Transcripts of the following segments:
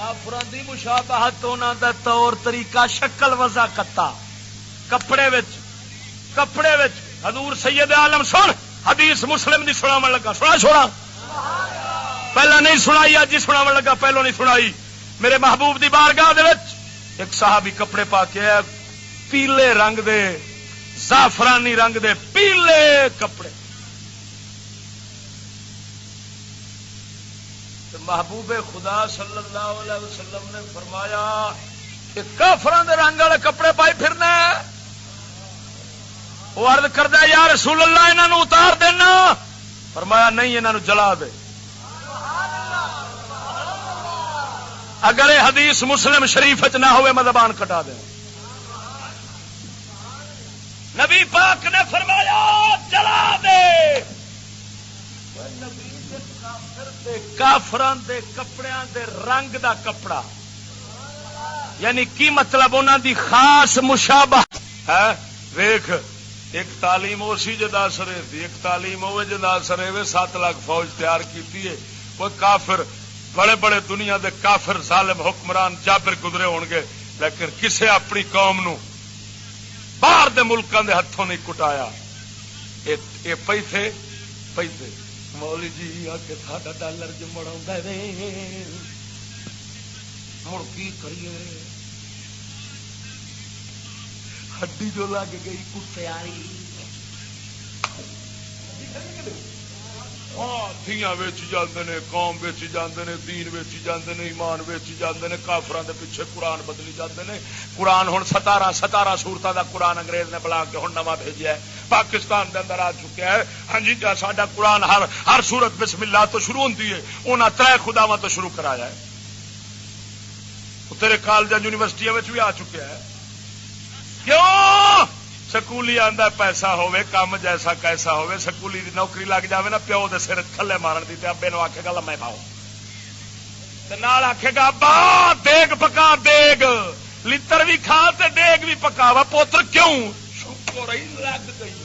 کافراں دی مشابہت انہاں دا طور طریقہ شکل وضع کتا کپڑے وچ حضور سید عالم سن حدیث مسلم دی سناون لگا سنا پہلا نہیں سنائی اج سناون لگا پہلو نہیں سنائی میرے محبوب دی بارگاہ دے وچ ایک صحابی کپڑے پا کے آیا پیلے رنگ دے زعفرانی رنگ دے پیلے کپڑے محبوب خدا صلی اللہ علیہ وسلم نے فرمایا کہ کافراں دے رنگ والے کپڑے پائی پھرنا وہ عرض کردا یا رسول اللہ انہاں نو اتار دینا فرمایا نہیں انہاں نو جلا دے اگر یہ حدیث مسلم شریف نہ ہوئے میں زبان کٹا دیں نبی پاک نے فرمایا جلا دے کافران دے کپڑیاں دے رنگ دا کپڑا یعنی کی مطلب انہاں دی خاص مشابہ ہے ویکھ ایک تعلیم اسی جدا سرے تھی ایک تعلیم ہوئے جدا سرے وے 7 لاکھ فوج تیار کیتی ہے وہ کافر بڑے بڑے دنیا دے کافر ظالم حکمران جابر گزرے ہون گے لیکن کسے اپنی قوم نو باہر دے ملکاں دے ہتھوں نہیں کٹایا اے پیسے مولی جی آ کے ساڈا ڈالر جو مڑاوندا ہے مڑ کی کریے ہڈی جو لگ گئی کتے آئی ہاں دھیاں ویچی جاندے نے قوم ویچی جاندے نے دین ویچی جاندے نے ایمان ویچی جاندے نے کافراں دے پیچھے قرآن بدلی جاندے نے قرآن ہن 17 سورتاں دا قرآن انگریز نے بلا کے ہن نواں بھیجیا ہے پاکستان دے اندر آ چکا ہے ہاں جی ساڈا قرآن ہر سورت بسم اللہ تو شروع ہوندی ہے انہاں 3 خداواں تو شروع کرایا ہے تیرے کالجاں یونیورسٹیاں وچ بھی آ چکا ہے کیوں سکولی آندا پیسہ ہوے کام جیسا کیسا ہوے سکولی دی نوکری لگ جاوے نا پیو دے سر تھلے مارن دی تے ابے نو آکھے گا لمے پاؤ تے نال آکھے گا ابا دیگ پکا دیگ لتر بھی کھا تے دیگ بھی پکاوا پوتر کیوں شکر ہی لگ گئی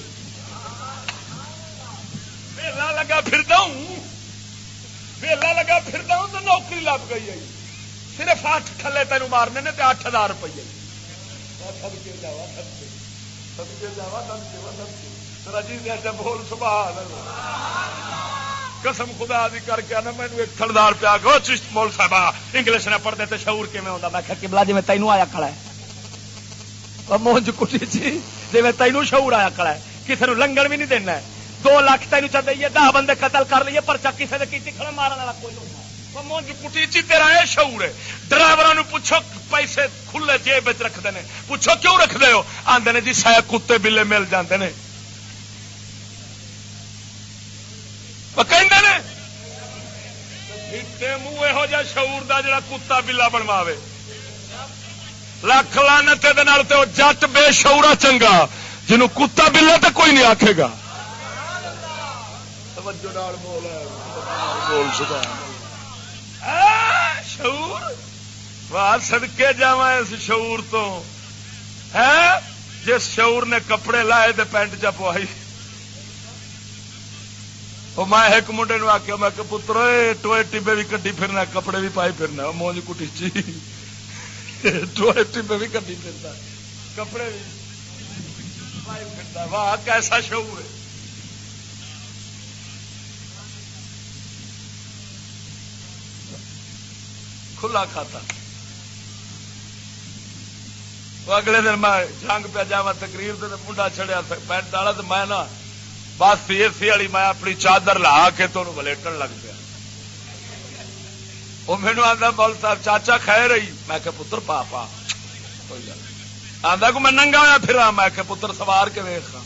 ویلا لگا پھردا ہوں تے نوکری لگ گئی ہے صرف 8 تھلے تینوں مارنے نے تے 8000 روپے بول سبحان اللہ قسم خدا دی کر کے نا مینوں ایک تھلدار پیا گو چشت مول صاحب انگلش نہ پڑھتے تے شعور کیویں ہوندا میں کہ قبلہ جی میں تینوں آیا کھڑا ہے او مونج کٹی جی جی میں تینوں شعور آیا کھڑا ہے کسے نو لنگن بھی نہیں دینا ہے 2 لاکھ تینوں چا دئیے 10 بندے قتل کر لئیے پرچہ کسے دے کیتی کھڑا مارن والا کوئی نہیں مونج کٹی چی تیرا اے شعور ہے ڈرائیوراں نو پوچھو پیسے کھلے جیب وچ رکھدے نے پوچھو کیوں رکھدے ہو آندے نے جی سہ کتے بلے مل جاندے نے او کہندے نے تے منہ یہو جا شعور دا جڑا کتا بلا بنواوے لاکھ لعنت دے نال تے او جٹ بے شعورا چنگا جنوں کتا بلا تے کوئی نہیں آکھے گا توجہ نال بول سبحان شعور واہ صدقے جاواں اس شعور تو ہے جس شعور نے کپڑے لائے تے پینٹ چ پوائی وہ میں ایک منڈے نو آخیا میں کہ پتر ٹوئے ٹبے بھی کڈی پھرنا کپڑے بھی پائی پھرنا مونج کٹی چی ٹوئے ٹبے بھی کڈی پھرتا کپڑے بھی پائی پھرتا واہ کیسا شعور ہے کھلا کھاتا اگلے دن میں جنگ پہ جا تقریر سے منڈا چڑیا پینٹ والا تو میں نا بس اے سی والی میں اپنی چادر لا کے تو ولیٹن لگ پیا وہ مینو آتا مول صاحب چاچا خیر رہی میں کہ پتر پاپا آتا کو میں ننگا ہوا پھر میں کہ پتر سوار کے ویخا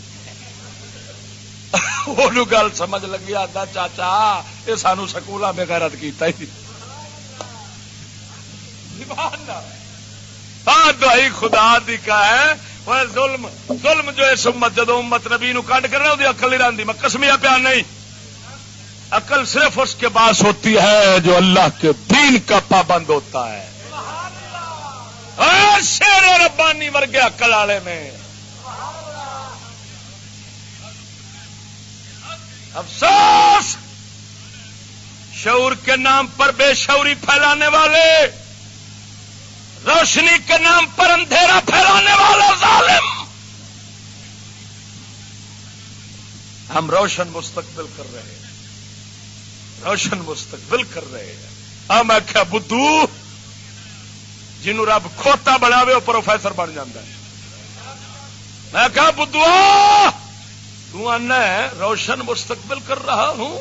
وہ گل سمجھ لگی آتا چاچا یہ سانو سکولا میں غیرت کیتا ہی دعائی خدا دی کا ہے ظلم جو اس امت جدو امت نبی نو کڈ کرنا وہ عقل نہیں رہتی میں قسمیا پیا نہیں عقل صرف اس کے پاس ہوتی ہے جو اللہ کے دین کا پابند ہوتا ہے شیر ربانی ورگے عقل والے میں افسوس شعور کے نام پر بے شعوری پھیلانے والے روشنی کے نام پر اندھیرا پھیلانے والا ظالم. ہم روشن مستقبل کر رہے ہیں، روشن مستقبل کر رہے ہیں. میں کیا بدھو جنوں رب کھوتا بناوے وہ پروفیسر بن جاتا ہے. میں کہا بدھو تو آنا ہے روشن مستقبل کر رہا ہوں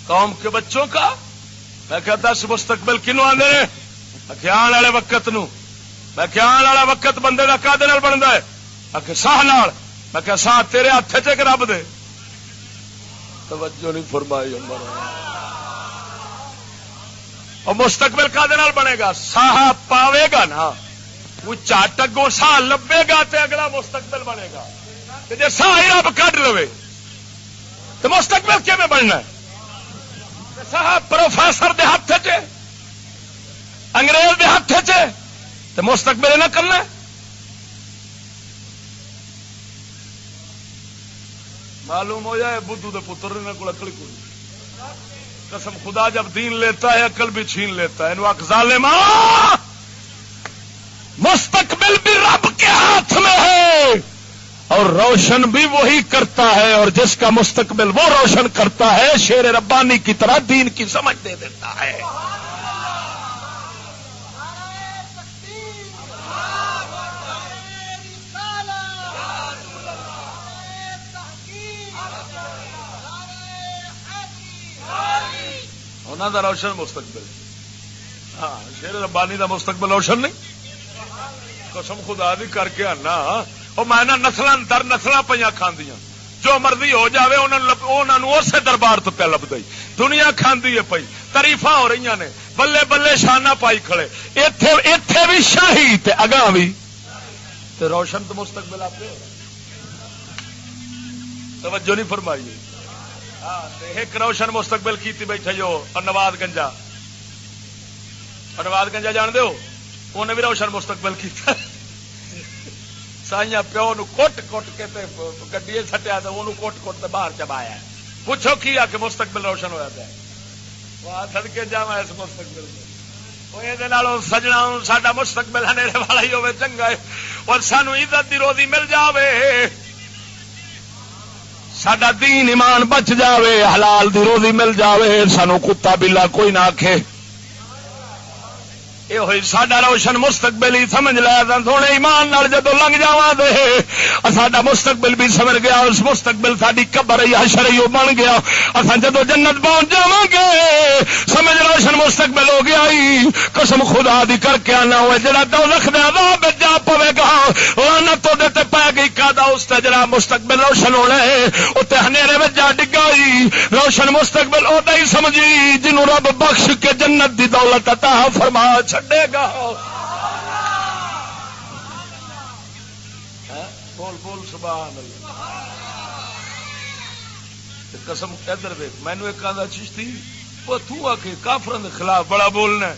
قوم کے بچوں کا. میں کہتا دس مستقبل کنوں آدھے آن والے وقت نو. میں کہ آن والا وقت بندے کا کدے بنتا ہے؟ ساہ نال. میں کہ ساہ تیرے ہاتھ چ کہ رب دے. توجہ نہیں فرمائی. اور مستقبل کدے بنے گا؟ ساہ پاوے گا نا وہ چٹ اگوں ساہ لبے گا تے اگلا مستقبل بنے گا. جی ساہ ہی رب کٹ لو تو مستقبل کیون بننا ہے؟ ساہ پروفیسر دے ہاتھ چ انگریز دے ہاتھ چ تو مستقبل نہ کرنا. معلوم ہو جائے بدھو دے پتر نے کو اکل کوئی. قسم خدا جب دین لیتا ہے عقل بھی چھین لیتا ہے. ظالما مستقبل بھی رب کے ہاتھ میں ہے اور روشن بھی وہی کرتا ہے اور جس کا مستقبل وہ روشن کرتا ہے شیر ربانی کی طرح دین کی سمجھ دے دیتا ہے. انہوں دا روشن مستقبل. ہاں شیر ربانی دا مستقبل روشن نہیں. قسم خدا دی کر کے آنا اور میں نسل در نسل پہ کھاندیاں جو مرضی ہو جاوے انہوں اسے دربار تو پہ لبدا ہی دنیا کھاندی ہے پئی. تاریفاں ہو رہی نے بلے بلے شانہ پائی کھڑے. ایتھے بھی شاہی تے اگاں بھی تے روشن تو مستقبل آپ توجہ نہیں فرمائی. ایک روشن مستقبل کیتی بیٹھے جو نواز گنجا. نواز گنجا جان دو انہیں بھی روشن مستقبل کیتا. سائیاں پیو نو کٹ کٹ کے گڈی سٹیا تو انہوں کٹ کٹ کے باہر چبایا. پوچھو کی آ کے مستقبل روشن ہوا پیا. سدکے جا اس مستقبل سجنا ساڈا مستقبل ہنیرے والا ہی ہوے چنگا ہے اور سانو عزت دی روزی مل جاوے. ساڈا دین ایمان بچ جاوے حلال دی روزی مل جاوے. سانو کتا بلا کوئی نہ آکھے. یہ ہوئی ساڈا روشن مستقبل ہی سمجھ لیا. تھوڑے ایمان نال جدو لنگ جاواں دے ساڈا مستقبل بھی سمجھ گیا. اس مستقبل ساڈی قبر ہی حشر ہی بن گیا. اساں جدو جنت پہنچ جاواں گے سمجھ روشن مستقبل ہو گیا ہی. قسم خدا دی کر کے آنا ہوئے جڑا دوزخ دے عذاب وچ جا پوے گا لعنت اودے تے پے گئی کادا اس تے جڑا مستقبل روشن ہونا ہے اوتے ہنیرے وچ جا ڈگا ہی. روشن مستقبل اودا ہی سمجھی جنوں رب بخش کے جنت دی دولت عطا فرما چھڈے گا. بول بول سبحان اللہ. قسم ادھر دیکھ مینو ایک آدھا چشتی وہ تو آ کے کافروں کے خلاف بڑا بولنا ہے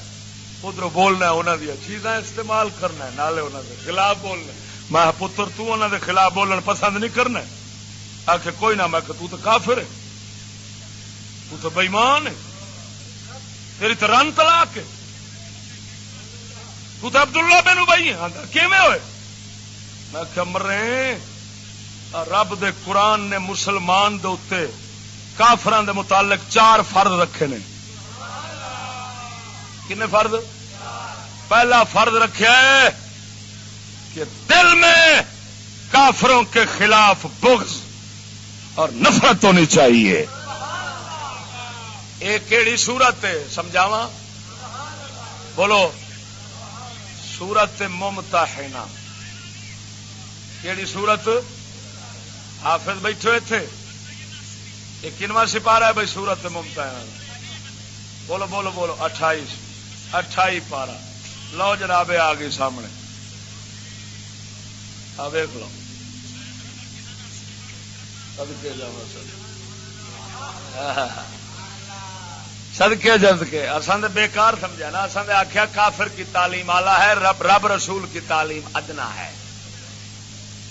ادھر بولنا ہے انہوں دیا چیزاں استعمال کرنا ہے نالے انہوں کے خلاف بولنا. میں پتر تو انہوں دے خلاف بولنا پسند نہیں کرنا. آ کے کوئی نہ میں کہ تو کافر ہے تو تو بے ایمان ہے تیری تو رن طلاق ہے تو عبداللہ بن ابی کیویں ہوئے. میں کمرے رب دے قرآن نے مسلمان دے اوتے کافران دے متعلق 4 فرض رکھے نے. کنے فرض؟ پہلا فرض رکھا ہے کہ دل میں کافروں کے خلاف بغض اور نفرت ہونی چاہیے. ایک کیڑی صورت ہے سمجھاواں بولو. سورت ممتحنہ. کیڑی سورت؟ حافظ بیٹھے تھے یہ کنواں سپارہ ہے بھائی سورت ممتحنہ. بولو بولو بولو 28 پارہ. لو جناب آ گئی سامنے آ دیکھ لو. صدقے جد کے اصل بیکار سمجھا نا. اصل نے آخیا کافر کی تعلیم اعلیٰ ہے رب رسول کی تعلیم ادنا ہے.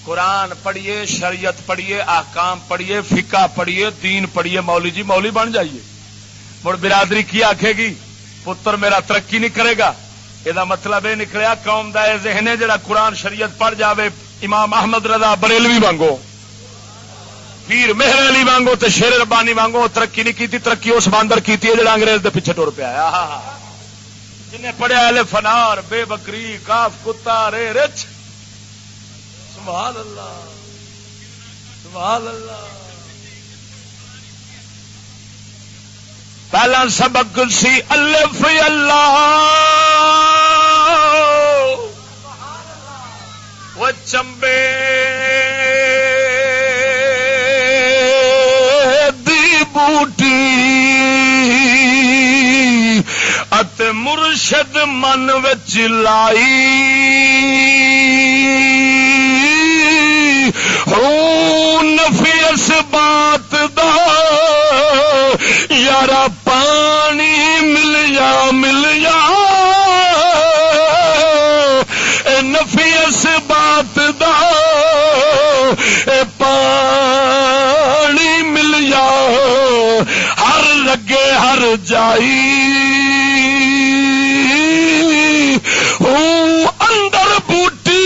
قرآن پڑھیے شریعت پڑھیے احکام پڑھیے فقہ پڑھیے دین پڑھیے مولوی جی مولوی بن جائیے. مڑ برادری کی آخے گی پتر میرا ترقی نہیں کرے گا یہ مطلب یہ نکلیا قوم دا ذہن ہے جڑا قرآن شریعت پڑھ جاوے امام احمد رضا بریلوی وانگو پیر مہر علی وانگو تے شیر ربانی وانگو ترقی نہیں کیتی، ترقی اس باندر کیتی ہے جڑا انگریز دے پیچھے ٹر پیا ہے. جنہیں پڑھیا الف انار بے بکری کاف کتا رے رچ. سبحان اللہ سبحان اللہ. پہلا سبق سی الف اللہ وہ چمبے دی بوٹی ات مرشد من وچ لائی ہوں نفی اس بات دا یارا پانی مل جا نفی اس بات دا پانی مل جا ہر لگے ہر جائی ہوں اندر بوٹی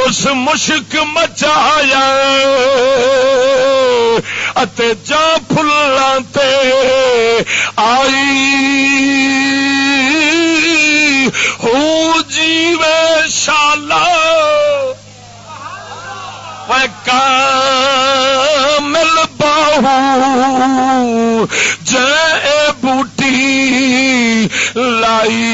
اس مشک مچایا اتے جا پھلاں تے آئی ہوں جیوے شالا کامل باہو جے بوٹی لائی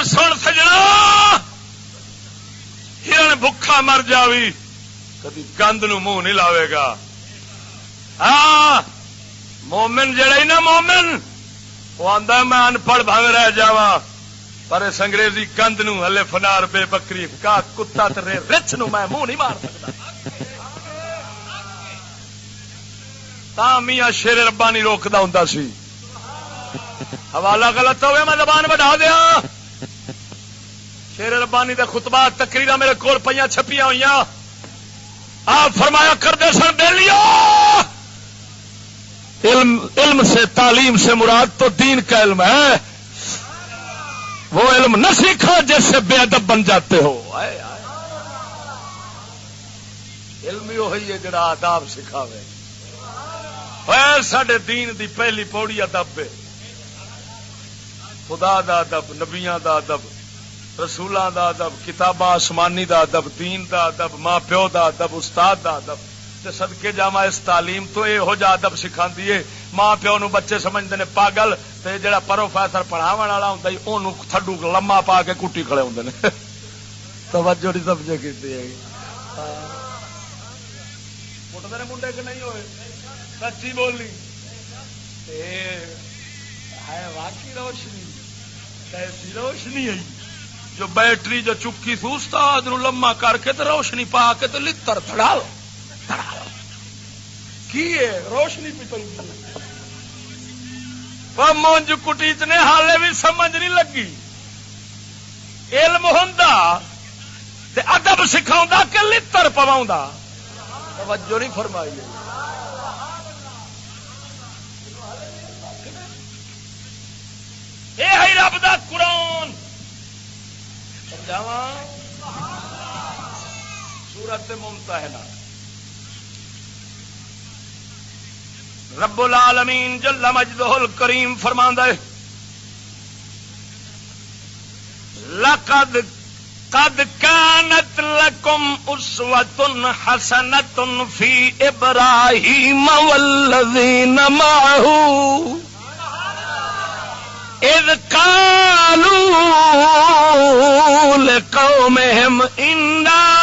سن سجنا ہرن بھکھا مر جاوی کدی گند نو منہ نہیں لاوے گا. ہاں مومن جڑا ہی نا مومن وہ آندا میں ان پڑھ بھنگ رہ جاواں پر اس انگریزی گند نو الف انار بے بکری کا کتا تے رچ نو میں منہ نہیں مار سکتا. تا میاں شیر ربانی روکدا ہوندا سی. حوالہ غلط ہوئے میں زبان بڑھا دیا. شیر ربانی دے خطبات تقریرا میرے کول پئیاں چھپیاں ہوئیاں. آپ فرمایا کرتے سن بیلیو علم سے تعلیم سے مراد تو دین کا علم ہے، وہ علم نہ سیکھا جس سے بے ادب بن جاتے ہو. علم ہی وہی ہے جڑا آداب سکھاوے. ساڈے دین دی پہلی پوڑی ادب ہے. خدا دا ادب، نبیاں دا ادب، رسولاں دا ادب، کتاباں آسمانی دا ادب، دین دا ادب، ماں پیو دا ادب، استاد دا ادب. تے صدقے جاواں اس تعلیم تو یہو جا ادب سکھاندی ہے. ماں پیو نو بچے سمجھدے نے پاگل، تے جڑا پروفیسر پڑھاون والا ہوندا ہے اونوں تھڈو لمما پا کے کٹی کھڑے ہوندے نے. توجہ نہیں سمجھے کیتی ہے. مٹدے نے منڈے کہ نہیں ہوئے سچی بولی ہے واقعی روشنی ایسی روشنی آئی جو بیٹری جو چکی تھی استاد نو لما کر کے تو روشنی پا کے تو لتر تھڑال کی روشنی پی مونج کٹیچ نے حالے بھی سمجھ نہیں لگی. علم ہوندا تے ادب سکھاوندا کہ لتر پواوندا. توجہ نہیں فرمائی. اے ہے رب دا قرآن. سمجھاواں سورۃ ممتحنہ. رب العالمین جل مجدہ الکریم فرماندا ہے لقد قد كانت لكم اسوة حسنة في ابراہیم والذین معه اذ قالوا لقومهم إنا